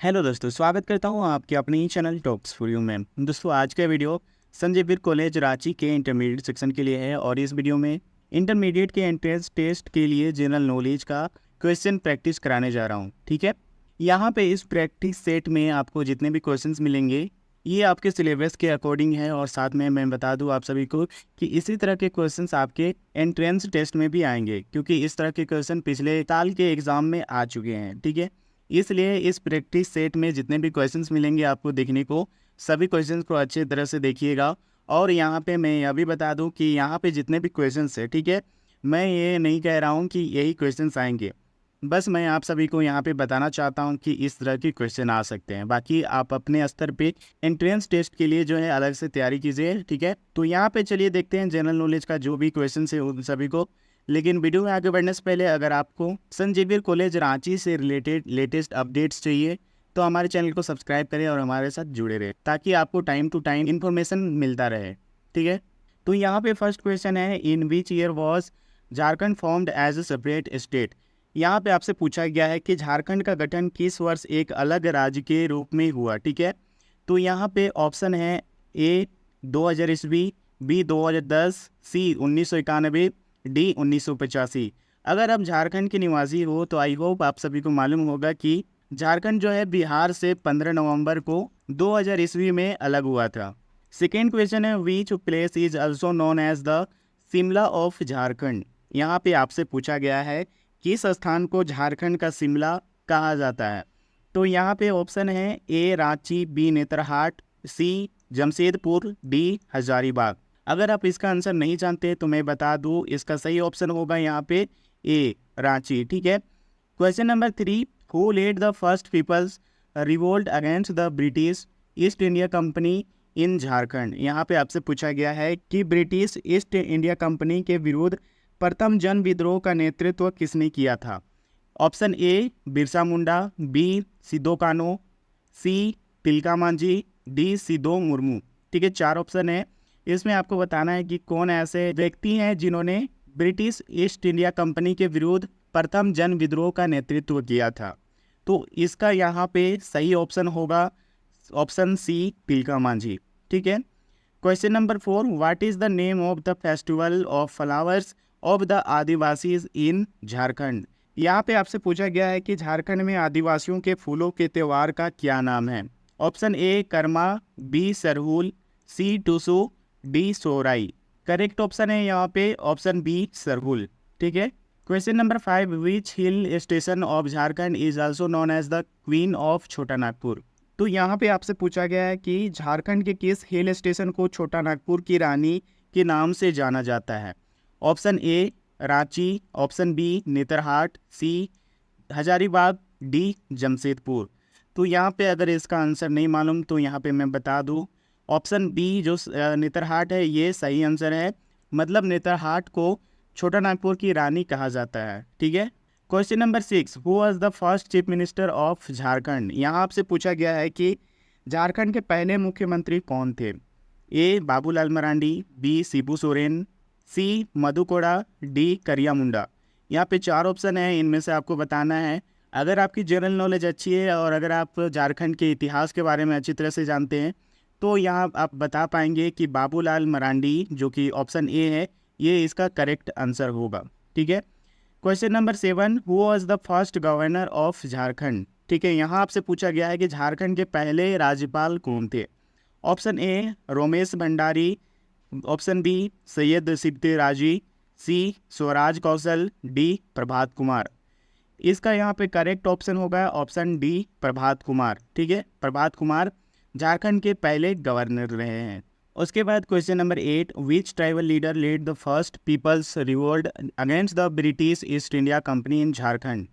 Hello दोस्तों, स्वागत करता हूँ आपके अपने ही चैनल टॉक्स फॉर यू में। दोस्तों, आज का वीडियो संजय वीर कॉलेज रांची के इंटरमीडिएट सेक्शन के लिए है और इस वीडियो में इंटरमीडिएट के एंट्रेंस टेस्ट के लिए जनरल नॉलेज का क्वेश्चन प्रैक्टिस कराने जा रहा हूँ। ठीक है, यहाँ पे इस प्रैक्टिस सेट में आपको जितने भी क्वेश्चंस मिलेंगे ये आपके सिलेबस के अकॉर्डिंग है और साथ में मैं बता दूँ आप सभी को कि इसी तरह के क्वेश्चंस आपके एंट्रेंस टेस्ट में भी आएंगे, क्योंकि इस तरह के क्वेश्चन पिछले साल के एग्ज़ाम में आ चुके हैं। ठीक है, इसलिए इस प्रैक्टिस सेट में जितने भी क्वेश्चंस मिलेंगे आपको देखने को, सभी क्वेश्चंस को अच्छी तरह से देखिएगा। और यहाँ पे मैं यह भी बता दूं कि यहाँ पे जितने भी क्वेश्चंस है, ठीक है, मैं ये नहीं कह रहा हूँ कि यही क्वेश्चंस आएंगे, बस मैं आप सभी को यहाँ पे बताना चाहता हूँ कि इस तरह के क्वेश्चन आ सकते हैं। बाकी आप अपने स्तर पे एंट्रेंस टेस्ट के लिए जो है अलग से तैयारी कीजिए। ठीक है, तो यहाँ पे चलिए देखते हैं जनरल नॉलेज का जो भी क्वेश्चन है उन सभी को। लेकिन वीडियो में आगे बढ़ने से पहले अगर आपको संजय वीर कॉलेज रांची से रिलेटेड लेटेस्ट अपडेट्स चाहिए तो हमारे चैनल को सब्सक्राइब करें और हमारे साथ जुड़े रहें, ताकि आपको टाइम टू टाइम इन्फॉर्मेशन मिलता रहे। ठीक है, तो यहाँ पे फर्स्ट क्वेश्चन है, in which year was Jharkhand formed as a separate state. यहाँ पे आपसे पूछा गया है कि झारखंड का गठन किस वर्ष एक अलग राज्य के रूप में हुआ। ठीक है, तो यहाँ पे ऑप्शन है ए 2000 ईस्वी, बी 2010, सी 1991, डी 1985। अगर आप झारखंड के निवासी हो तो आई होप आप सभी को मालूम होगा कि झारखंड जो है बिहार से 15 नवंबर को 2000 ईस्वी में अलग हुआ था। सेकेंड क्वेश्चन है, which place is also known as the Shimla of Jharkhand. यहाँ पे आपसे पूछा गया है किस स्थान को झारखंड का शिमला कहा जाता है। तो यहाँ पे ऑप्शन है ए रांची, बी नेतरहाट, सी जमशेदपुर, डी हजारीबाग। अगर आप इसका आंसर नहीं जानते तो मैं बता दूं, इसका सही ऑप्शन होगा यहाँ पे ए रांची। ठीक है, question number 3, who led the first people's revolt against the British East India Company in Jharkhand. यहाँ पे आपसे पूछा गया है कि ब्रिटिश ईस्ट इंडिया कंपनी के विरुद्ध प्रथम जन विद्रोह का नेतृत्व किसने किया था। Option A Birsa Munda, B Sidho Kanhu, C Tilka Manjhi, D Sidho Murmu. ठीक है, 4 ऑप्शन है, इसमें आपको बताना है कि कौन ऐसे व्यक्ति हैं जिन्होंने ब्रिटिश ईस्ट इंडिया कंपनी के विरुद्ध प्रथम जन विद्रोह का नेतृत्व किया था। तो इसका यहाँ पे सही ऑप्शन होगा ऑप्शन सी तिलका मांझी। ठीक है, question number 4, what is the name of the festival of flowers of the Adivasis in Jharkhand. यहाँ पे आपसे पूछा गया है कि झारखंड में आदिवासियों के फूलों के त्यौहार का क्या नाम है। Option A Karma, B Sarhul, C Tusu, D Sohrai. Correct option है यहाँ पे ऑप्शन बी सरहुल। ठीक है, question number 5, which hill station of Jharkhand is also known as the queen of Chota Nagpur. तो यहाँ पे आपसे पूछा गया है कि झारखंड के किस हिल स्टेशन को छोटा नागपुर की रानी के नाम से जाना जाता है। Option A Ranchi, option B Netarhat, C Hazaribagh, D Jamshedpur. तो यहाँ पे अगर इसका आंसर नहीं मालूम तो यहाँ पे मैं बता दूँ, ऑप्शन बी जो नेतरहाट है ये सही आंसर है। मतलब नेतरहाट को छोटा नागपुर की रानी कहा जाता है। ठीक है, question number 6, who was the first chief minister of Jharkhand. यहाँ आपसे पूछा गया है कि झारखंड के पहले मुख्यमंत्री कौन थे। ए बाबूलाल मरांडी, बी शिबू सोरेन, सी मधु कोड़ा, डी करिया मुंडा। यहाँ पे 4 ऑप्शन है, इनमें से आपको बताना है। अगर आपकी जनरल नॉलेज अच्छी है और अगर आप झारखंड के इतिहास के बारे में अच्छी तरह से जानते हैं तो यहाँ आप बता पाएंगे कि बाबूलाल मरांडी जो कि ऑप्शन ए है ये इसका करेक्ट आंसर होगा। ठीक है, question number 7, who was the first governor of Jharkhand. ठीक है, यहाँ आपसे पूछा गया है कि झारखंड के पहले राज्यपाल कौन थे। Option A Romesh Bhandari, option B Syed Sibtey Razi, C Swaraj Kaushal, D Prabhat Kumar. इसका यहाँ पे करेक्ट ऑप्शन होगा ऑप्शन डी प्रभात कुमार। ठीक है, प्रभात कुमार झारखंड के पहले गवर्नर रहे हैं। उसके बाद question number 8, which tribal leader led the first people's revolt against the British East India Company in Jharkhand.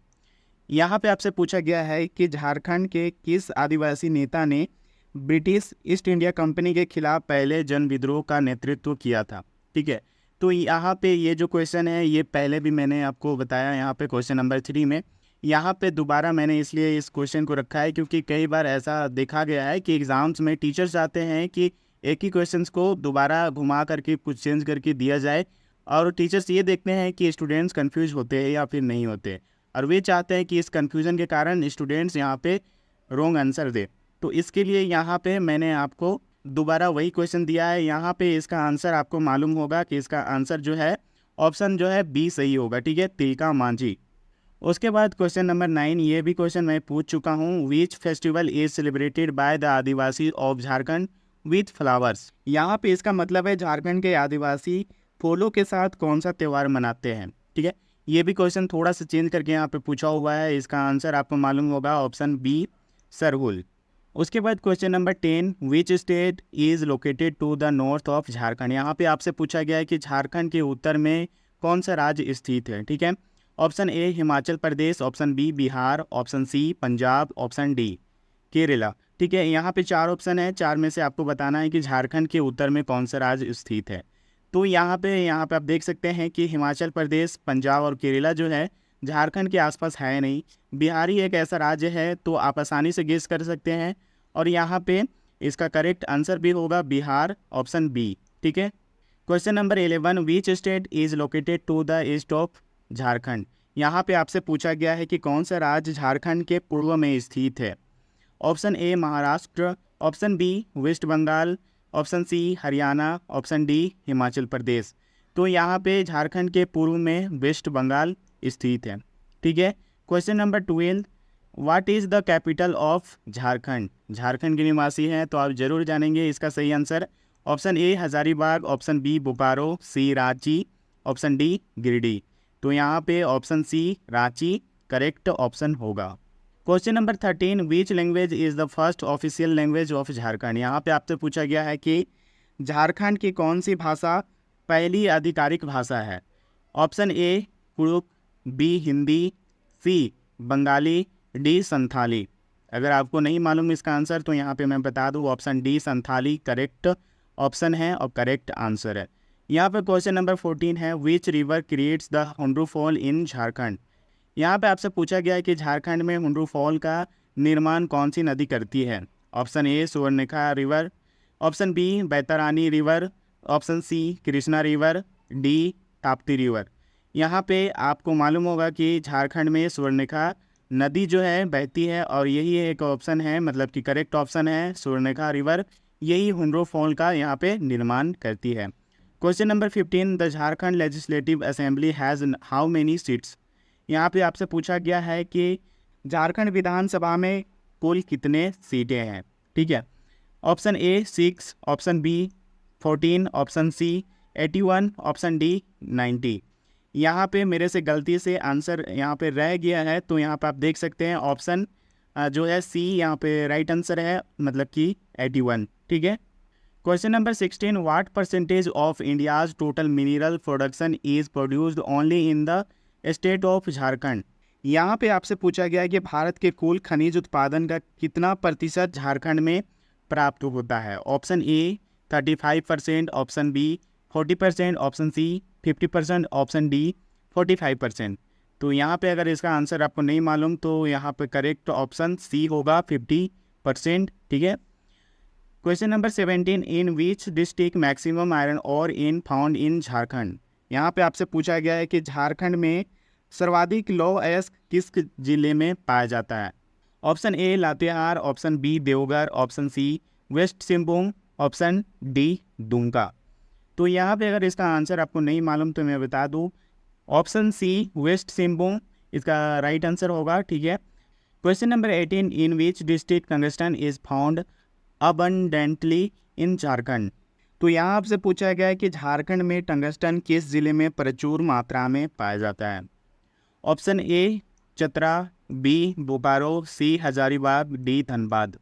यहाँ पे आपसे पूछा गया है कि झारखंड के किस आदिवासी नेता ने ब्रिटिश ईस्ट इंडिया कंपनी के खिलाफ पहले जन विद्रोह का नेतृत्व किया था। ठीक है, तो यहाँ पे ये जो क्वेश्चन है ये पहले भी मैंने आपको बताया यहाँ पे क्वेश्चन नंबर 3 में। यहाँ पे दोबारा मैंने इसलिए इस क्वेश्चन को रखा है क्योंकि कई बार ऐसा देखा गया है कि एग्ज़ाम्स में टीचर्स चाहते हैं कि एक ही क्वेश्चंस को दोबारा घुमा करके कुछ चेंज करके दिया जाए, और टीचर्स ये देखते हैं कि स्टूडेंट्स कंफ्यूज होते हैं या फिर नहीं होते, और वे चाहते हैं कि इस कंफ्यूजन के कारण स्टूडेंट्स यहाँ पे रॉन्ग आंसर दे। तो इसके लिए यहाँ पे मैंने आपको दोबारा वही क्वेश्चन दिया है। यहाँ पे इसका आंसर आपको मालूम होगा कि इसका आंसर जो है ऑप्शन जो है बी सही होगा, ठीक है, तिलका मांझी। उसके बाद क्वेश्चन नंबर 9, ये भी क्वेश्चन मैं पूछ चुका हूँ। Which festival is celebrated by the Adivasi of Jharkhand with flowers. यहाँ पे इसका मतलब है झारखंड के आदिवासी फूलों के साथ कौन सा त्यौहार मनाते हैं, ठीक है। ये भी क्वेश्चन थोड़ा सा चेंज करके यहाँ पे पूछा हुआ है। इसका आंसर आपको मालूम होगा ऑप्शन बी सरहुल। उसके बाद question number 10, which state is located to the north of Jharkhand. यहाँ पे आपसे पूछा गया है कि झारखंड के उत्तर में कौन सा राज्य स्थित है, ठीक है। Option A Himachal Pradesh, option B Bihar, option C Punjab, option D Kerala, ठीक है। यहाँ पे 4 ऑप्शन है, 4 में से आपको बताना है कि झारखंड के उत्तर में कौन सा राज्य स्थित है। तो यहाँ पे आप देख सकते हैं कि हिमाचल प्रदेश, पंजाब और केरला जो है झारखंड के आसपास है नहीं। बिहार ही एक ऐसा राज्य है, तो आप आसानी से गेस कर सकते हैं। और यहाँ पे इसका करेक्ट आंसर भी होगा बिहार, ऑप्शन बी, ठीक है। Question number 11, which state is located to the east of Jharkhand. यहाँ पे आपसे पूछा गया है कि कौन सा राज्य झारखंड के पूर्व में स्थित है। Option A Maharashtra, option B West Bengal, option C Haryana, option D Himachal Pradesh. तो यहाँ पे झारखंड के पूर्व में वेस्ट बंगाल स्थित है, ठीक है। Question number 12, what is the capital of Jharkhand. Jharkhand के निवासी हैं तो आप जरूर जानेंगे इसका सही answer. Option A Hazaribagh, option B Bokaro, C Ranchi, option D Giridih. तो यहाँ पे option C Ranchi correct option होगा। Question number 13, which language is the first official language of Jharkhand. यहाँ पे आपसे पूछा गया है कि झारखंड की कौन सी भाषा पहली आधिकारिक भाषा है। Option A Kurukh, B Hindi, C Bengali, D Santhali. अगर आपको नहीं मालूम इसका आंसर तो यहाँ पे मैं बता दूँ, option D Santhali correct option है और करेक्ट आंसर है। यहाँ पे क्वेश्चन नंबर 14 है, which river creates the Hundru fall in Jharkhand. यहाँ पे आपसे पूछा गया है कि झारखंड में हुंड्रू फॉल का निर्माण कौन सी नदी करती है। Option A Subarnarekha river, option B Baitarani river, option C Krishna river, D Tapti river. यहाँ पे आपको मालूम होगा कि झारखंड में सुवर्णरेखा नदी जो है बहती है और यही एक ऑप्शन है, मतलब कि करेक्ट ऑप्शन है सुवर्णरेखा रिवर, यही हुंड्रू फॉल का यहाँ पे निर्माण करती है। Question number 15, the Jharkhand legislative assembly has how many seats. यहाँ पे आपसे पूछा गया है कि झारखंड विधानसभा में कुल कितने सीटें हैं, ठीक है। Option A 6, option B 14, option C 81, option D 90। यहाँ पे मेरे से गलती से आंसर यहाँ पे रह गया है, तो यहाँ पे आप देख सकते हैं ऑप्शन जो है सी यहाँ पे राइट आंसर है, मतलब कि 81, ठीक है। Question number 16, what percentage of India's total mineral production is produced only in the state of Jharkhand. यहाँ पे आपसे पूछा गया है कि भारत के कुल खनिज उत्पादन का कितना प्रतिशत झारखंड में प्राप्त होता है। Option A 35%, option B 40%, option C 50%, option D 45%। तो यहाँ पे अगर इसका आंसर आपको नहीं मालूम तो यहाँ पे करेक्ट ऑप्शन सी होगा 50%, ठीक है। Question number 17, in which district maximum iron और इन फाउंड इन झारखंड। यहाँ पे आपसे पूछा गया है कि झारखंड में सर्वाधिक लौह अयस्क किस जिले में पाया जाता है। Option A Latehar, option B Deoghar, option C West Singhbhum, option D Dumka. तो यहाँ पे अगर इसका आंसर आपको नहीं मालूम तो मैं बता दूँ, ऑप्शन सी वेस्ट सिंहभूम इसका राइट आंसर होगा, ठीक है। Question number 18, in which district tungsten is found abundantly in Jharkhand. तो यहाँ आपसे पूछा गया है कि झारखंड में टंगस्टन किस जिले में प्रचुर मात्रा में पाया जाता है। Option A Chatra, B Bokaro, C Hazaribagh, D Dhanbad.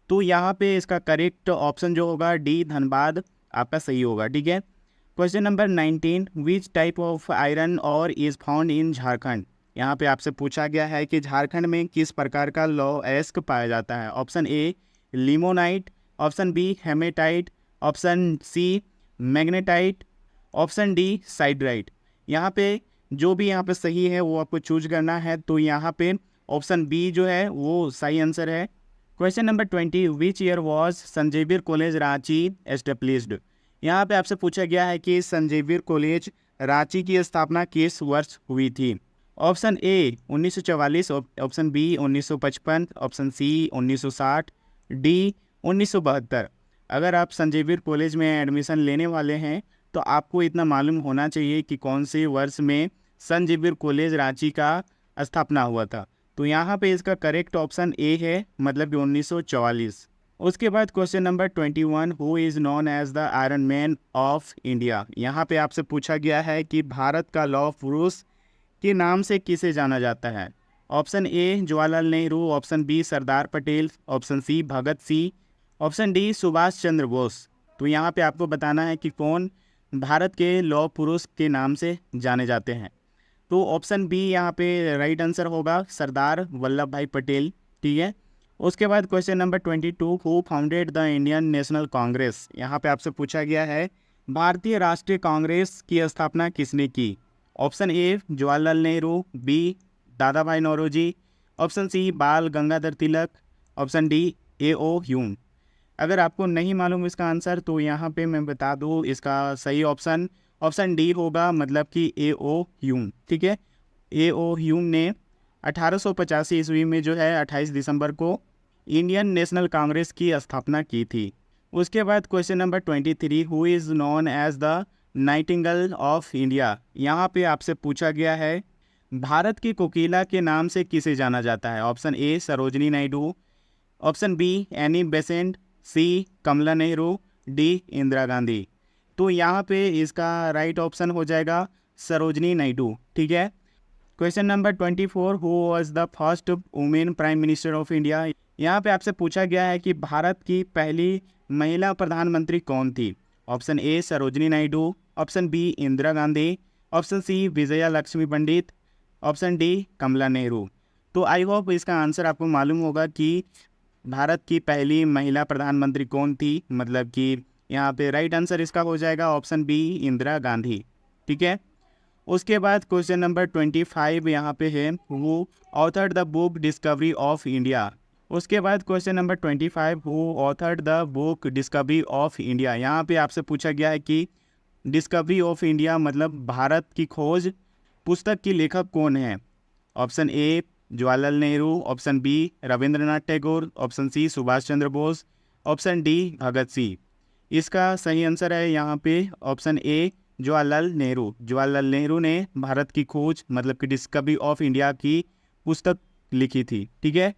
तो यहाँ पे इसका करेक्ट ऑप्शन जो होगा डी धनबाद आपका सही होगा, ठीक है। Question number 19, which type of iron और इज़ फाउंड इन झारखंड। यहाँ पे आपसे पूछा गया है कि झारखंड में किस प्रकार का लौह अयस्क पाया जाता है। Option A limonite, option B haematite, option C magnetite, option D siderite. यहाँ पे जो भी यहाँ पे सही है वो आपको चूज करना है, तो यहाँ पे ऑप्शन बी जो है वो सही आंसर है। Question number 20, which year was संजीविर कॉलेज रांची एस्टेब्लिश्ड। यहाँ पे आपसे पूछा गया है कि संजीविर कॉलेज रांची की स्थापना किस वर्ष हुई थी। Option A 1944, option B 1955, option C 1960, D 1972। अगर आप संजीविर कॉलेज में एडमिशन लेने वाले हैं तो आपको इतना मालूम होना चाहिए कि कौन से वर्ष में संजीविर कॉलेज रांची का स्थापना हुआ था। तो यहाँ पे इसका करेक्ट ऑप्शन ए है, मतलब कि 1944। उसके बाद question number 21, who is known as the iron man of India. यहाँ पे आपसे पूछा गया है कि भारत का लौह पुरुष के नाम से किसे जाना जाता है। Option A Jawaharlal Nehru, option B Sardar Patel, option C Bhagat Singh, option D Subhash Chandra Bose. तो यहाँ पे आपको बताना है कि कौन भारत के लौह पुरुष के नाम से जाने जाते हैं। तो ऑप्शन बी यहाँ पे राइट आंसर होगा, सरदार वल्लभ भाई पटेल। ठीक है। उसके बाद question number 22, who founded the Indian national Congress. यहाँ पे आपसे पूछा गया है भारतीय राष्ट्रीय कांग्रेस की स्थापना किसने की। Option A Jawaharlal Nehru, B Dadabhai Naoroji, option C Bal Gangadhar Tilak, option D A O. Hume. अगर आपको नहीं मालूम इसका आंसर तो यहाँ पे मैं बता दूँ, इसका सही ऑप्शन ऑप्शन डी होगा, मतलब कि ए.ओ. ह्यूम। ठीक है। ए.ओ. ह्यूम ने 1885 ईस्वी में जो है 28 दिसंबर को इंडियन नेशनल कांग्रेस की स्थापना की थी। उसके बाद question number 23, who is known as the nightingale of India. यहाँ पे आपसे पूछा गया है भारत की कोकिला के नाम से किसे जाना जाता है। Option A Sarojini Naidu, option B Annie Besant, C Kamala Nehru, D Indira Gandhi. तो यहाँ पे इसका राइट ऑप्शन हो जाएगा सरोजनी नायडू। ठीक है। Question number 24, who was the first women prime minister of India. यहाँ पे आपसे पूछा गया है कि भारत की पहली महिला प्रधानमंत्री कौन थी। Option A Sarojini Naidu, option B Indira Gandhi, option C Vijaya Lakshmi Pandit, option D Kamala Nehru. तो आई होप इसका आंसर आपको मालूम होगा कि भारत की पहली महिला प्रधानमंत्री कौन थी, मतलब कि यहाँ पे राइट आंसर इसका हो जाएगा ऑप्शन बी इंदिरा गांधी। ठीक है। उसके बाद क्वेश्चन नंबर 25 यहाँ पे है, वो authored the book discovery of India. उसके बाद क्वेश्चन नंबर 25, वो authored the book discovery of India. यहाँ पे आपसे पूछा गया है कि डिस्कवरी ऑफ इंडिया मतलब भारत की खोज पुस्तक की लेखक कौन है। Option A Jawaharlal Nehru, option B Rabindranath Tagore, option C Subhash Chandra Bose, option D Bhagat Singh. इसका सही आंसर है यहाँ पे ऑप्शन ए जवाहरलाल नेहरू। जवाहरलाल नेहरू ने भारत की खोज मतलब कि डिस्कवरी ऑफ इंडिया की पुस्तक लिखी थी। ठीक है।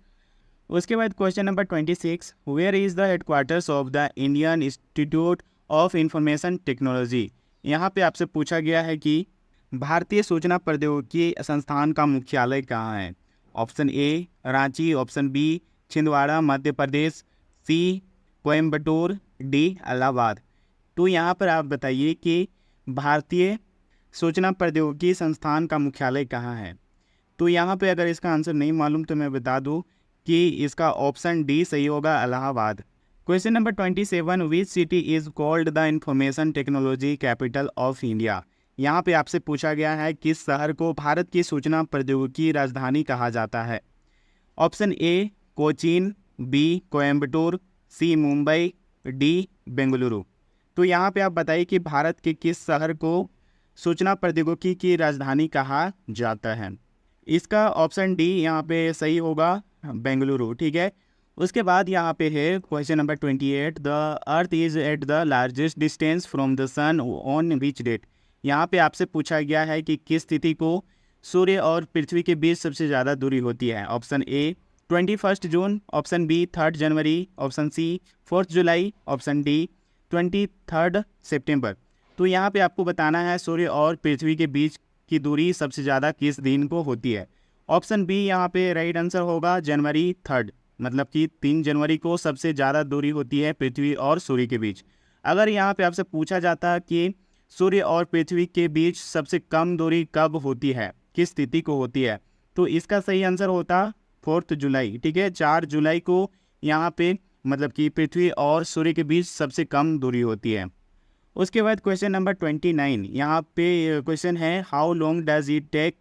उसके बाद question number 26, where is the headquarters of the Indian institute of information technology. यहाँ पे आपसे पूछा गया है कि भारतीय सूचना प्रौद्योगिकी संस्थान का मुख्यालय कहाँ है। Option A Ranchi, option B Chhindwara Madhya Pradesh, C Coimbatore, D Allahabad. तो यहाँ पर आप बताइए कि भारतीय सूचना प्रौद्योगिकी संस्थान का मुख्यालय कहाँ है। तो यहाँ पे अगर इसका आंसर नहीं मालूम तो मैं बता दूँ कि इसका ऑप्शन डी सही होगा, Allahabad. Question number 27, which city is called the information technology capital of India. यहाँ पे आपसे पूछा गया है किस शहर को भारत की सूचना प्रौद्योगिकी राजधानी कहा जाता है। Option A Cochin, B Coimbatore, C Mumbai, D Bengaluru. तो यहाँ पे आप बताइए कि भारत के किस शहर को सूचना प्रौद्योगिकी की राजधानी कहा जाता है। इसका ऑप्शन डी यहाँ पे सही होगा, बेंगलुरु। ठीक है। उसके बाद यहाँ पे है question number 28, the earth is at the largest distance from the sun on which date. यहाँ पे आपसे पूछा गया है कि किस तिथि को सूर्य और पृथ्वी के बीच सबसे ज़्यादा दूरी होती है। ऑप्शन ए 21 जून, ऑप्शन बी 3 जनवरी, ऑप्शन सी 4 जुलाई, ऑप्शन डी 23 सितंबर। तो यहाँ पे आपको बताना है सूर्य और पृथ्वी के बीच की दूरी सबसे ज़्यादा किस दिन को होती है। ऑप्शन बी यहाँ पे राइट आंसर होगा जनवरी 3, मतलब कि 3 जनवरी को सबसे ज़्यादा दूरी होती है पृथ्वी और सूर्य के बीच। अगर यहाँ पे आपसे पूछा जाता कि सूर्य और पृथ्वी के बीच सबसे कम दूरी कब होती है, किस तिथि को होती है, तो इसका सही आंसर होता 4 जुलाई। ठीक है। 4 जुलाई को यहाँ पे मतलब कि पृथ्वी और सूर्य के बीच सबसे कम दूरी होती है। उसके बाद क्वेश्चन नंबर 29, यहाँ पे क्वेश्चन है, how long does it take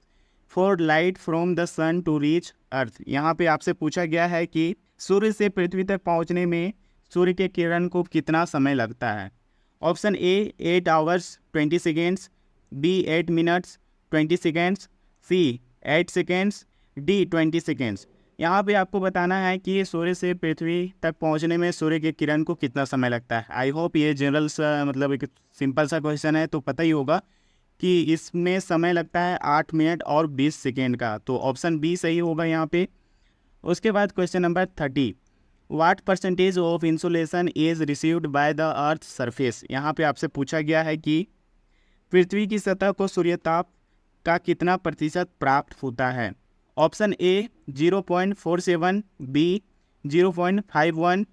for light from the sun to reach earth. यहाँ पे आपसे पूछा गया है कि सूर्य से पृथ्वी तक पहुँचने में सूर्य के किरण को कितना समय लगता है। Option A 8 hours 20 seconds, B 8 minutes 20 seconds, C 8 seconds, D 20 seconds. यहाँ पे आपको बताना है कि सूर्य से पृथ्वी तक पहुँचने में सूर्य की किरण को कितना समय लगता है। आई होप ये जनरल सा मतलब एक सिंपल सा क्वेश्चन है, तो पता ही होगा कि इसमें समय लगता है 8 मिनट और 20 सेकेंड का, तो ऑप्शन बी सही होगा यहाँ पे। उसके बाद question number 30, what percentage of insolation is received by the earth surface. यहाँ पे आपसे पूछा गया है कि पृथ्वी की सतह को सूर्यताप का कितना प्रतिशत प्राप्त होता है। Option A 0.47, B 0.51,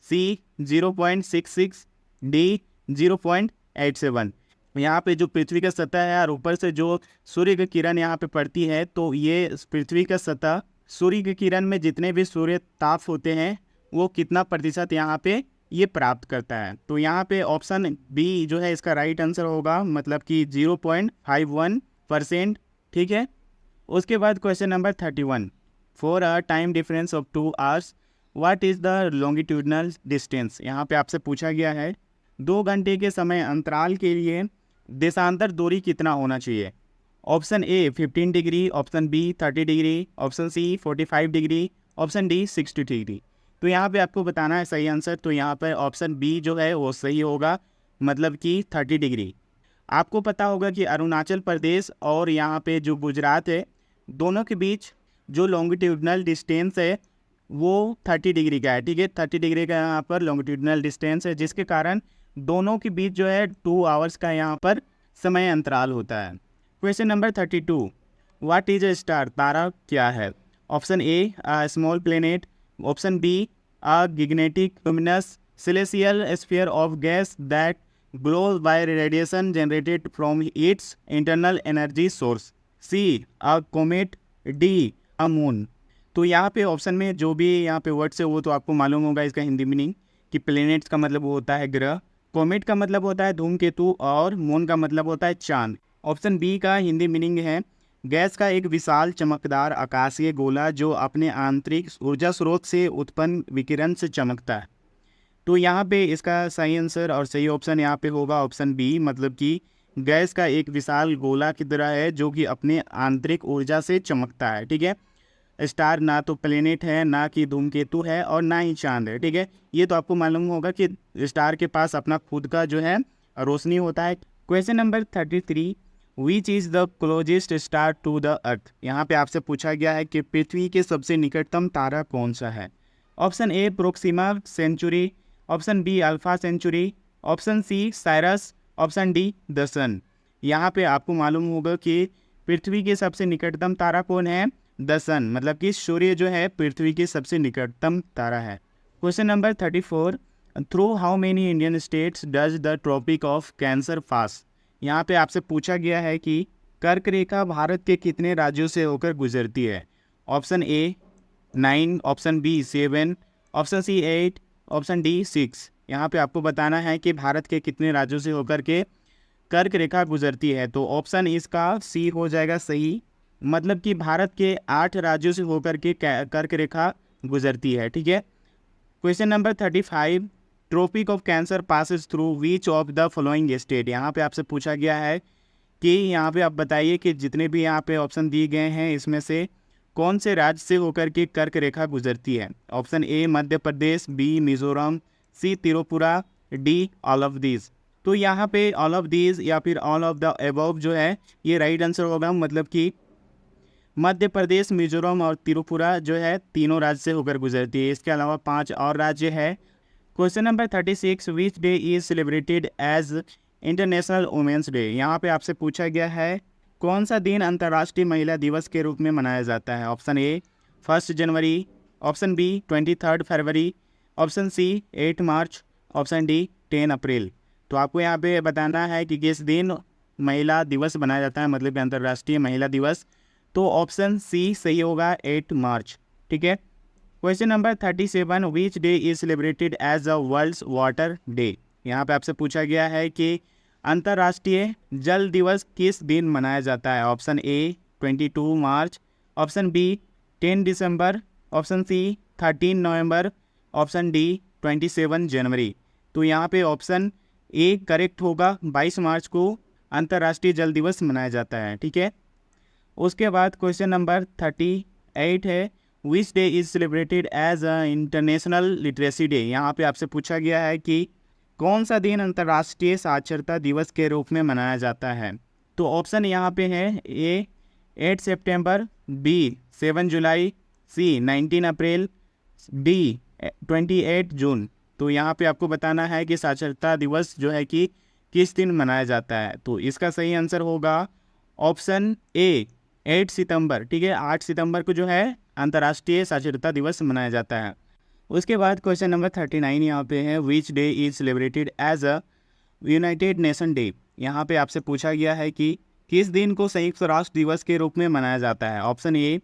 C 0.66, D 0.87। यहाँ पे जो पृथ्वी का सतह है और ऊपर से जो सूर्य की किरण यहाँ पे पड़ती है, तो ये पृथ्वी का सतह सूर्य की किरण में जितने भी सूर्य ताप होते हैं वो कितना प्रतिशत यहाँ पे ये प्राप्त करता है। तो यहाँ पे ऑप्शन बी जो है इसका राइट आंसर होगा, मतलब कि 0.51%। ठीक है। उसके बाद question number 31, for a time difference of 2 hours what is the longitudinal distance. यहाँ पे आपसे पूछा गया है 2 घंटे के समय अंतराल के लिए देशांतर दूरी कितना होना चाहिए। Option A 15 degree, option B 30 degree, option C 45 degree, option D 60 degree. तो यहाँ पे आपको बताना है सही आंसर, तो यहाँ पर ऑप्शन बी जो है वो सही होगा, मतलब कि 30 डिग्री। आपको पता होगा कि अरुणाचल प्रदेश और यहाँ पे जो गुजरात है, दोनों के बीच जो लॉन्गिट्यूडनल डिस्टेंस है वो 30 डिग्री का है। ठीक है, 30 डिग्री का यहाँ पर लॉन्गिट्यूडनल डिस्टेंस है, जिसके कारण दोनों के बीच जो है 2 आवर्स का यहाँ पर समय अंतराल होता है। Question number 32, what is a star. तारा क्या है। Option A small planet, option B gigantic luminous celestial sphere of gas that glows by radiation generated from its internal energy source, C a comet, D a moon। तो यहाँ पे option में जो भी यहाँ पे वर्ड्स है वो तो आपको मालूम होगा इसका हिंदी मीनिंग, कि प्लेनेट्स का मतलब होता है ग्रह, कोमेट का मतलब होता है धूमकेतु, और मून का मतलब होता है चांद। ऑप्शन बी का हिंदी मीनिंग है गैस का एक विशाल चमकदार आकाशीय गोला जो अपने आंतरिक ऊर्जा स्रोत से उत्पन्न विकिरण से चमकता है। तो यहाँ पे इसका सही आंसर और सही ऑप्शन यहाँ पे होगा ऑप्शन बी, मतलब कि गैस का एक विशाल गोला की तरह है जो कि अपने आंतरिक ऊर्जा से चमकता है। ठीक है, स्टार ना तो प्लेनेट है, ना कि धूमकेतु है, और ना ही चांद है। ठीक है, ये तो आपको मालूम होगा कि स्टार के पास अपना खुद का जो है रोशनी होता है। Question number 33, which is the closest star to the earth. यहाँ पे आपसे पूछा गया है कि पृथ्वी के सबसे निकटतम तारा कौन सा है। Option A Proxima Centauri, option B Alpha Centauri, option C Sirius, option D the sun. यहाँ पे आपको मालूम होगा कि पृथ्वी के सबसे निकटतम तारा कौन है, द सन, मतलब कि सूर्य जो है पृथ्वी के सबसे निकटतम तारा है। Question number 34, through how many Indian states does the Tropic of Cancer pass. यहाँ पे आपसे पूछा गया है कि कर्क रेखा भारत के कितने राज्यों से होकर गुजरती है। Option A 9, option B 7, option C 8, option D 6। यहाँ पे आपको बताना है कि भारत के कितने राज्यों से होकर के कर्क रेखा गुजरती है। तो ऑप्शन इसका सी हो जाएगा सही, मतलब कि भारत के 8 राज्यों से होकर के कर्क रेखा गुजरती है। ठीक है। Question number 35, tropic of cancer passes through which of the following state. यहाँ पे आपसे पूछा गया है कि यहाँ पे आप बताइए कि जितने भी यहाँ पे ऑप्शन दिए गए हैं इसमें से कौन से राज्य से होकर के कर्क रेखा गुजरती है। Option A Madhya Pradesh, B Mizoram, C Tripura, D all of these. तो यहाँ पे ऑल ऑफ दीज या फिर ऑल ऑफ द अबव जो है ये राइट आंसर होगा, मतलब कि मध्य प्रदेश, मिजोरम और त्रिपुरा जो है तीनों राज्य से होकर गुजरती है। इसके अलावा 5 और राज्य है। Question number 36, which day is celebrated as international women's day. यहाँ पे आपसे पूछा गया है कौन सा दिन अंतर्राष्ट्रीय महिला दिवस के रूप में मनाया जाता है। ऑप्शन ए 1 जनवरी, ऑप्शन बी 23 फरवरी, ऑप्शन सी 8 मार्च, ऑप्शन डी 10 अप्रैल। तो आपको यहाँ पे बताना है कि किस दिन महिला दिवस मनाया जाता है, मतलब अंतर्राष्ट्रीय महिला दिवस। तो ऑप्शन सी सही होगा 8 मार्च। ठीक है। Question number 37, which day is celebrated as a world's water day. यहाँ पे आपसे पूछा गया है कि अंतर्राष्ट्रीय जल दिवस किस दिन मनाया जाता है। ऑप्शन ए 22 मार्च, ऑप्शन बी 10 दिसंबर, ऑप्शन सी 13 नवंबर, ऑप्शन डी 27 जनवरी। तो यहाँ पे ऑप्शन ए करेक्ट होगा, 22 मार्च को अंतर्राष्ट्रीय जल दिवस मनाया जाता है। ठीक है। उसके बाद क्वेश्चन नंबर 38 है, which day is celebrated as a international literacy day. यहाँ पे आपसे पूछा गया है कि कौन सा दिन अंतर्राष्ट्रीय साक्षरता दिवस के रूप में मनाया जाता है। तो ऑप्शन यहाँ पे है ए 8 सितंबर, बी 7 जुलाई, सी 19 अप्रैल, डी 28 जून। तो यहाँ पे आपको बताना है कि साक्षरता दिवस जो है कि किस दिन मनाया जाता है। तो इसका सही आंसर होगा ऑप्शन ए 8 सितंबर। ठीक है, 8 सितंबर को जो है अंतर्राष्ट्रीय साक्षरता दिवस मनाया जाता है। उसके बाद क्वेश्चन नंबर 39 यहाँ पे है, which day is celebrated as a united nation day. यहाँ पे आपसे पूछा गया है कि किस दिन को संयुक्त राष्ट्र दिवस के रूप में मनाया जाता है। ऑप्शन ए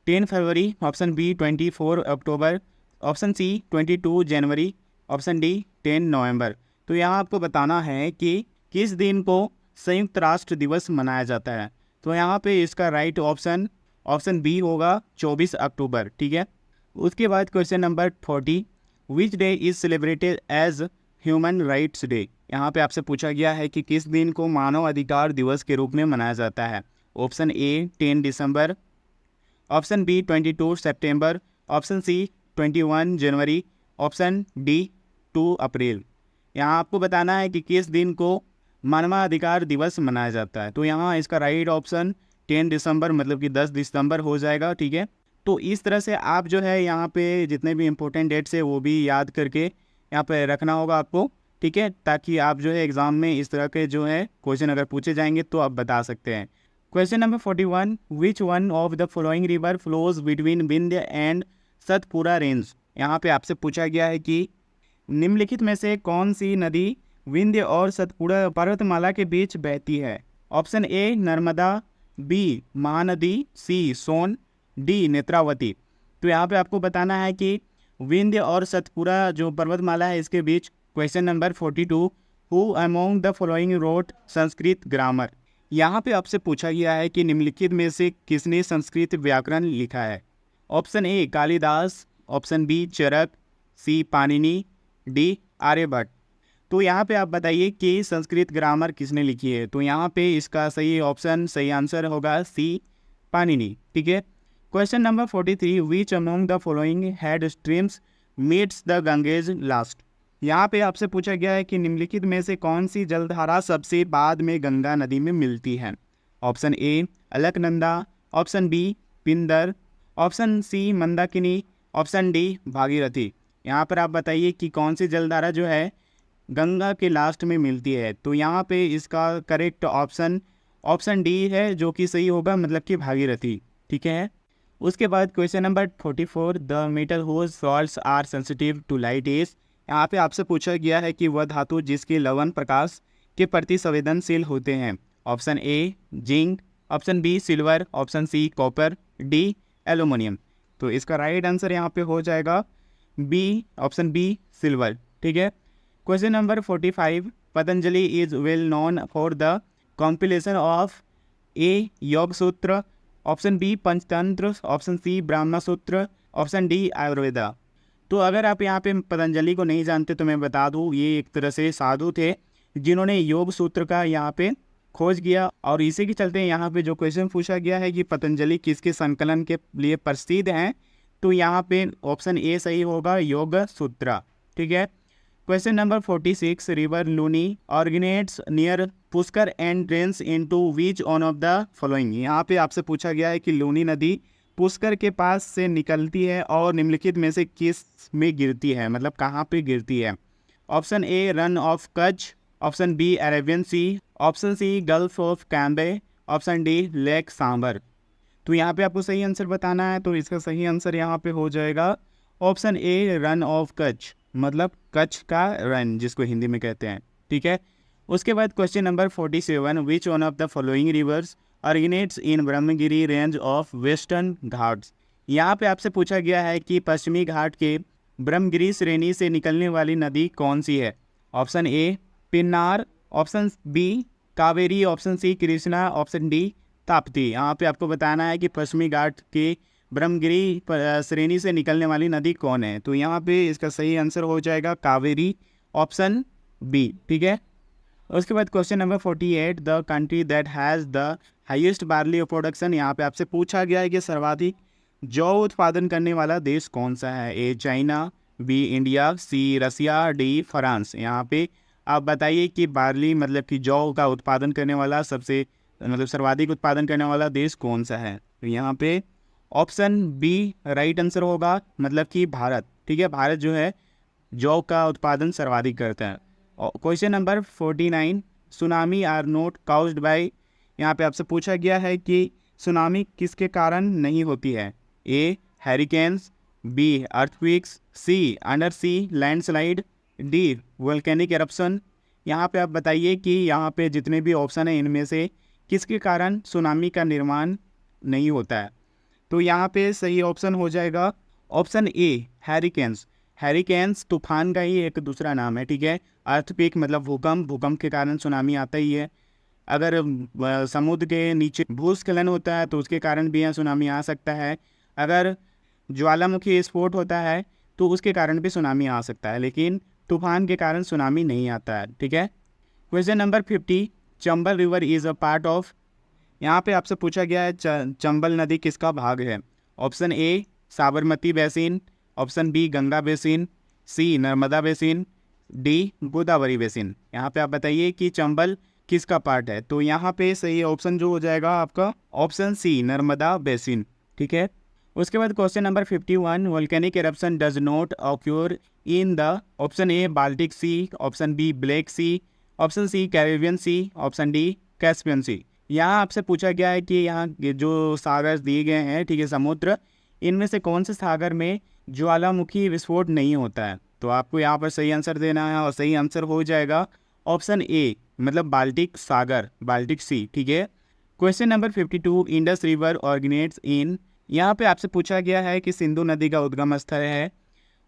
10 फरवरी, ऑप्शन बी 24 अक्टूबर, ऑप्शन सी 22 जनवरी, ऑप्शन डी 10 नवंबर। तो यहाँ आपको बताना है कि किस दिन को संयुक्त राष्ट्र दिवस मनाया जाता है। तो यहाँ पे इसका राइट ऑप्शन बी होगा 24 अक्टूबर। ठीक है, उसके बाद question number 40, which day is celebrated as human rights day. यहाँ पे आपसे पूछा गया है कि किस दिन को मानव अधिकार दिवस के रूप में मनाया जाता है। ऑप्शन ए 10 दिसंबर, ऑप्शन बी 22 सितंबर, ऑप्शन सी 21 जनवरी, ऑप्शन डी 2 अप्रैल। यहाँ आपको बताना है कि किस दिन को मानवाधिकार दिवस मनाया जाता है। तो यहाँ इसका राइट ऑप्शन 10 दिसंबर मतलब कि 10 दिसंबर हो जाएगा। ठीक है, तो इस तरह से आप जो है यहाँ पे जितने भी इंपॉर्टेंट डेट्स है वो भी याद करके यहाँ पे रखना होगा आपको। ठीक है, ताकि आप जो है एग्ज़ाम में इस तरह के जो है क्वेश्चन अगर पूछे जाएंगे तो आप बता सकते हैं। Question number 41, which one of the following river flows between Vindhya and Satpura range. यहाँ पे आपसे पूछा गया है कि निम्नलिखित में से कौन सी नदी विंध्य और सतपुरा पर्वतमाला के बीच बहती है। Option A Narmada, B Mahanadi, C Son, D Netravati. तो यहाँ पे आपको बताना है कि विंध्य और सतपुरा जो पर्वतमाला है इसके बीच। Question number 42, who among the following wrote Sanskrit grammar. यहाँ पे आपसे पूछा गया है कि निम्नलिखित में से किसने संस्कृत व्याकरण लिखा है। Option A Kalidas, option B Charak, C Panini, D Aryabhatta. तो यहाँ पे आप बताइए कि संस्कृत ग्रामर किसने लिखी है। तो यहाँ पे इसका सही आंसर होगा सी पाणिनि। ठीक है, question number 43, which among the following head streams meets the Ganges last. यहाँ पे आपसे पूछा गया है कि निम्नलिखित में से कौन सी जलधारा सबसे बाद में गंगा नदी में मिलती है। Option A Alaknanda, option B Pindar, option C Mandakini, option D Bhagirathi. यहाँ पर आप बताइए कि कौन सी जलधारा जो है गंगा के लास्ट में मिलती है। तो यहाँ पे इसका करेक्ट ऑप्शन डी है जो कि सही होगा, मतलब कि भागीरथी। ठीक है, उसके बाद question number 44, the metal whose salts are sensitive to light is. यहाँ पे आपसे पूछा गया है कि वह धातु जिसके लवण प्रकाश के प्रति संवेदनशील होते हैं। Option A zinc, option B silver, option C copper, D aluminium. तो इसका राइट आंसर यहाँ पे हो जाएगा बी, ऑप्शन बी सिल्वर। ठीक है, question number 45, Patanjali is well known for the compilation of A Yoga Sutra, option B Panchatantra, option C Brahmana Sutra, option D Ayurveda. तो अगर आप यहाँ पे पतंजलि को नहीं जानते तो मैं बता दूँ, ये एक तरह से साधु थे जिन्होंने योग सूत्र का यहाँ पे खोज किया। और इसी के चलते यहाँ पे जो क्वेश्चन पूछा गया है कि पतंजलि किसके संकलन के लिए प्रसिद्ध हैं, तो यहाँ पे ऑप्शन ए सही होगा, योग सूत्र। ठीक है, question number 46, river Luni originates near Pushkar and drains into which one of the following. यहाँ पे आपसे पूछा गया है कि लूनी नदी पुष्कर के पास से निकलती है और निम्नलिखित में से किस में गिरती है, मतलब कहाँ पे गिरती है। Option A Rann of Kutch, option B Arabian Sea, option C Gulf of Cambay, option D Lake Sambhar. तो यहाँ पे आपको सही आंसर बताना है। तो इसका सही आंसर यहाँ पे हो जाएगा option A Rann of Kutch, मतलब कच्छ का रन जिसको हिंदी में कहते हैं। ठीक है, उसके बाद question number 47, which one of the following rivers originates in Brahmagiri range of western Ghats. यहाँ पे आपसे पूछा गया है कि पश्चिमी घाट के ब्रह्मगिरी श्रेणी से निकलने वाली नदी कौन सी है। Option A Pennar, option B Kaveri, option C Krishna, option D Tapti. यहाँ पे आपको बताना है कि पश्चिमी घाट के ब्रह्मगिरी श्रेणी से निकलने वाली नदी कौन है। तो यहाँ पे इसका सही आंसर हो जाएगा कावेरी, ऑप्शन बी। ठीक है, उसके बाद question number 48, the country that has the highest barley production. यहाँ पे आपसे पूछा गया है कि सर्वाधिक जौ उत्पादन करने वाला देश कौन सा है। A China, B India, C Russia, D France. यहाँ पे आप बताइए कि बार्ली मतलब कि जौ का उत्पादन करने वाला सबसे मतलब सर्वाधिक उत्पादन करने वाला देश कौन सा है। तो यहाँ पे ऑप्शन बी राइट आंसर होगा, मतलब कि भारत। ठीक है, भारत जो है जौ का उत्पादन सर्वाधिक करता है। Question number 49, tsunami are not caused by. यहाँ पे आपसे पूछा गया है कि सुनामी किसके कारण नहीं होती है। ए हैरिकेन्स, बी अर्थक्वेक्स, सी अंडर सी लैंडस्लाइड, डी वोल्केनिक एरप्शन। यहाँ पे आप बताइए कि यहाँ पे जितने भी ऑप्शन हैं इनमें से किसके कारण सुनामी का निर्माण नहीं होता है। तो यहाँ पे सही ऑप्शन हो जाएगा ऑप्शन ए हैरिकेन्स। हैरिकेन्स तूफान का ही एक दूसरा नाम है। ठीक है, अर्थक्वेक मतलब भूकंप, भूकंप के कारण सुनामी आता ही है। अगर समुद्र के नीचे भूस्खलन होता है तो उसके कारण भी यहाँ सुनामी आ सकता है। अगर ज्वालामुखी विस्फोट होता है तो उसके कारण भी सुनामी आ सकता है, लेकिन तूफान के कारण सुनामी नहीं आता है। ठीक है, question number 50, Chambal river is a part of. यहाँ पे आपसे पूछा गया है चंबल नदी किसका भाग है। Option A Sabarmati basin, option B Ganga basin, C Narmada basin, D Godavari basin. यहाँ पे आप बताइए कि चंबल किसका पार्ट है। तो यहाँ पे सही ऑप्शन जो हो जाएगा आपका ऑप्शन सी नर्मदा बेसिन। ठीक है, उसके बाद question number 51, volcanic eruption does not occur in the. Option A Baltic Sea, option B Black Sea, option C Caribbean Sea, option D Caspian Sea. यहाँ आपसे पूछा गया है कि यहाँ जो सागर दिए गए हैं, ठीक है, समुद्र, इनमें से कौन से सागर में ज्वालामुखी विस्फोट नहीं होता है। तो आपको यहाँ पर सही आंसर देना है और सही आंसर हो जाएगा ऑप्शन ए मतलब बाल्टिक सागर, बाल्टिक सी। ठीक है, question number 52, Indus river originates in. यहाँ पे आपसे पूछा गया है कि सिंधु नदी का उद्गम स्थल है।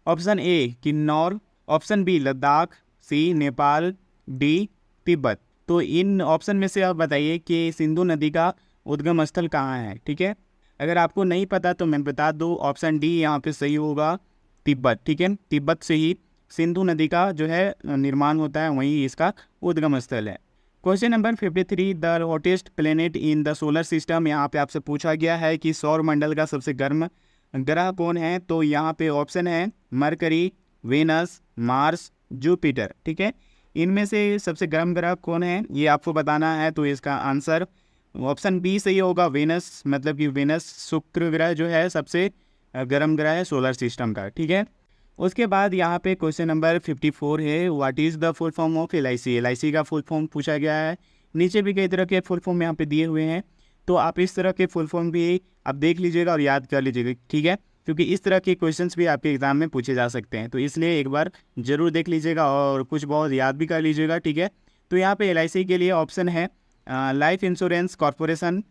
Option A Kinnaur, option B Ladakh, C Nepal, D Tibet. तो इन ऑप्शन में से आप बताइए कि सिंधु नदी का उद्गम स्थल कहाँ है। ठीक है, अगर आपको नहीं पता तो मैं बता दूँ, ऑप्शन डी यहाँ पे सही होगा, तिब्बत। ठीक है, तिब्बत से ही सिंधु नदी का जो है निर्माण होता है, वहीं इसका उद्गम स्थल है। Question number 53, the hottest planet in the solar system. यहाँ पे आपसे पूछा गया है कि सौर मंडल का सबसे गर्म ग्रह कौन है। तो यहाँ पे ऑप्शन है मरकरी, वेनस, मार्स, जुपिटर। ठीक है, इनमें से सबसे गर्म ग्रह कौन है ये आपको बताना है। तो इसका आंसर ऑप्शन बी सही होगा, वेनस। मतलब कि वेनस शुक्र ग्रह जो है सबसे गर्म ग्रह है सोलर सिस्टम का। ठीक है, उसके बाद यहाँ पे क्वेश्चन नंबर 54 है, what is the full form of LIC। LIC का फुल फॉर्म पूछा गया है। नीचे भी कई तरह के फुल फॉर्म यहाँ पे दिए हुए हैं, तो आप इस तरह के फुल फॉर्म भी आप देख लीजिएगा और याद कर लीजिएगा। ठीक है, क्योंकि इस तरह के क्वेश्चंस भी आपके एग्जाम में पूछे जा सकते हैं, तो इसलिए एक बार जरूर देख लीजिएगा और कुछ बहुत याद भी कर लीजिएगा। ठीक है, तो यहाँ पे LIC के लिए ऑप्शन है life insurance corporation,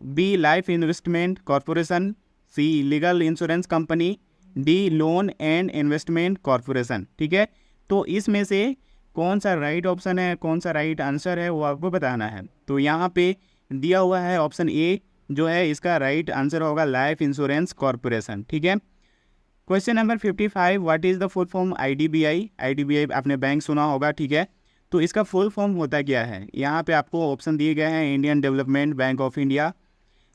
B life investment corporation, C legal insurance company, D loan and investment corporation. ठीक है, तो इसमें से कौन सा राइट ऑप्शन है, कौन सा राइट आंसर है वो आपको बताना है। तो यहाँ पे दिया हुआ है ऑप्शन ए जो है इसका राइट आंसर होगा लाइफ इंश्योरेंस कॉरपोरेशन। ठीक है, question number 55, what is the full form IDBI। IDBI आपने बैंक सुना होगा। ठीक है, तो इसका फुल फॉर्म होता क्या है। यहाँ पे आपको ऑप्शन दिए गए हैं, Indian development bank of India,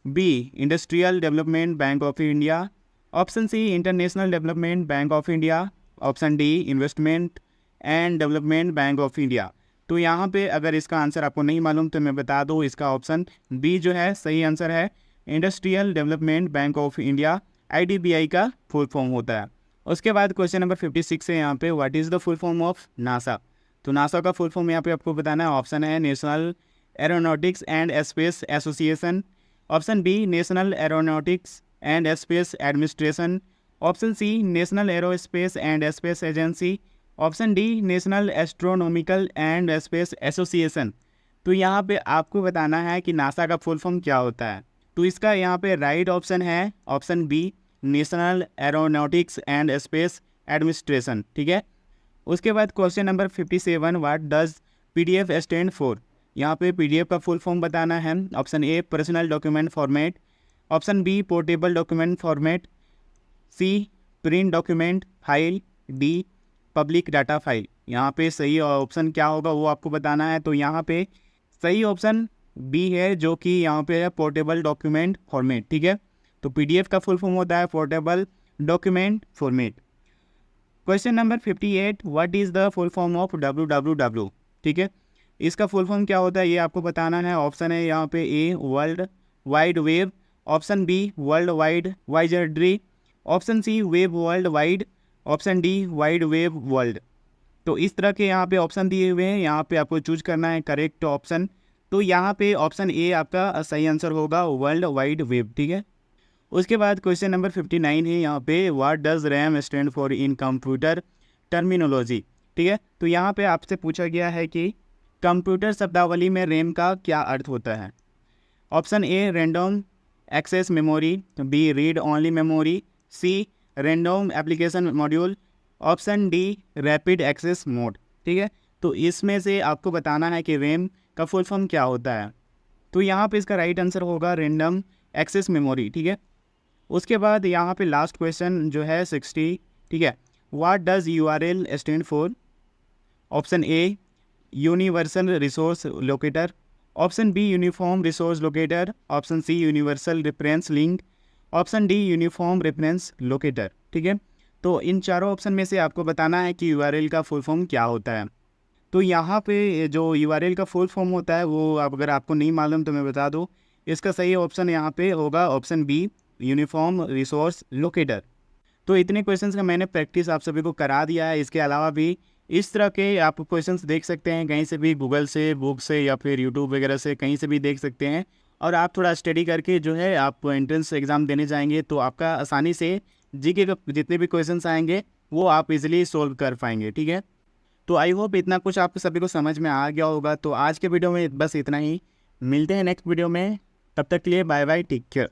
B industrial development bank of India, option C international development bank of India, option D investment and development bank of India. तो यहाँ पे अगर इसका आंसर आपको नहीं मालूम तो मैं बता दूँ, इसका ऑप्शन बी जो है सही आंसर है, industrial development bank of India IDBI का फुल फॉर्म होता है। उसके बाद क्वेश्चन नंबर 56 है यहाँ पे, what is the full form of NASA. तो नासा का फुल फॉर्म यहाँ पे आपको बताना है। ऑप्शन है national aeronautics and space association, option B national aeronautics and space administration, option C national aerospace and space agency, option D national astronomical and space association. तो यहाँ पे आपको बताना है कि नासा का फुल फॉर्म क्या होता है। तो इसका यहाँ पे राइट ऑप्शन है option B national aeronautics and space administration. ठीक है, उसके बाद question number 57, what does PDF stand for. यहाँ पे PDF का फुल फॉर्म बताना है। Option A personal document format, option B portable document format, C print document file, D public data file. यहाँ पे सही ऑप्शन क्या होगा वो आपको बताना है। तो यहाँ पे सही ऑप्शन बी है, जो कि यहाँ पे है पोर्टेबल डॉक्यूमेंट फॉर्मेट। ठीक है, तो पीडीएफ का फुल फॉर्म होता है portable document format. Question number 58, what is the full form of www। ठीक है, इसका फुल फॉर्म क्या होता है ये आपको बताना है। ऑप्शन है यहाँ पे A world wide web, option B world wide wizardry, option C web world wide, option D wide web world. तो इस तरह के यहाँ पे ऑप्शन दिए हुए हैं, यहाँ पे आपको चूज करना है करेक्ट ऑप्शन। तो यहाँ पे ऑप्शन ए आपका सही आंसर होगा, वर्ल्ड वाइड वेब। ठीक है, उसके बाद क्वेश्चन नंबर 59 है यहाँ पे, what does RAM stand for in computer terminology. ठीक है, तो यहाँ पे आपसे पूछा गया है कि कंप्यूटर शब्दावली में रैम का क्या अर्थ होता है। Option A random access memory, B read only memory, C random application module, option D rapid access mode. ठीक है, तो इसमें से आपको बताना है कि रैम का फुल फॉर्म क्या होता है। तो यहाँ पे इसका राइट आंसर होगा रैंडम एक्सेस मेमोरी। ठीक है, उसके बाद यहाँ पे लास्ट क्वेश्चन जो है 60। ठीक है, what does URL stand for. Option A universal resource locator, option B uniform resource locator, option C universal reference link, option D uniform reference locator. ठीक है, तो इन चारों ऑप्शन में से आपको बताना है कि यूआरएल का फुल फॉर्म क्या होता है। तो यहाँ पे जो यूआरएल का फुल फॉर्म होता है वो अगर आपको नहीं मालूम तो मैं बता दूँ, इसका सही ऑप्शन यहाँ पे होगा option B uniform resource locator. तो इतने क्वेश्चंस का मैंने प्रैक्टिस आप सभी को करा दिया है। इसके अलावा भी इस तरह के आप क्वेश्चंस देख सकते हैं कहीं से भी, गूगल से, बुक से या फिर यूट्यूब वगैरह से कहीं से भी देख सकते हैं। और आप थोड़ा स्टडी करके जो है आप एंट्रेंस एग्ज़ाम देने जाएंगे तो आपका आसानी से जीके का जितने भी क्वेश्चंस आएंगे वो आप इजीली सोल्व कर पाएंगे। ठीक है, तो आई होप इतना कुछ आपको सभी को समझ में आ गया होगा। तो आज के वीडियो में बस इतना ही, मिलते हैं नेक्स्ट वीडियो में, तब तक के लिए बाय बाय, टेक केयर।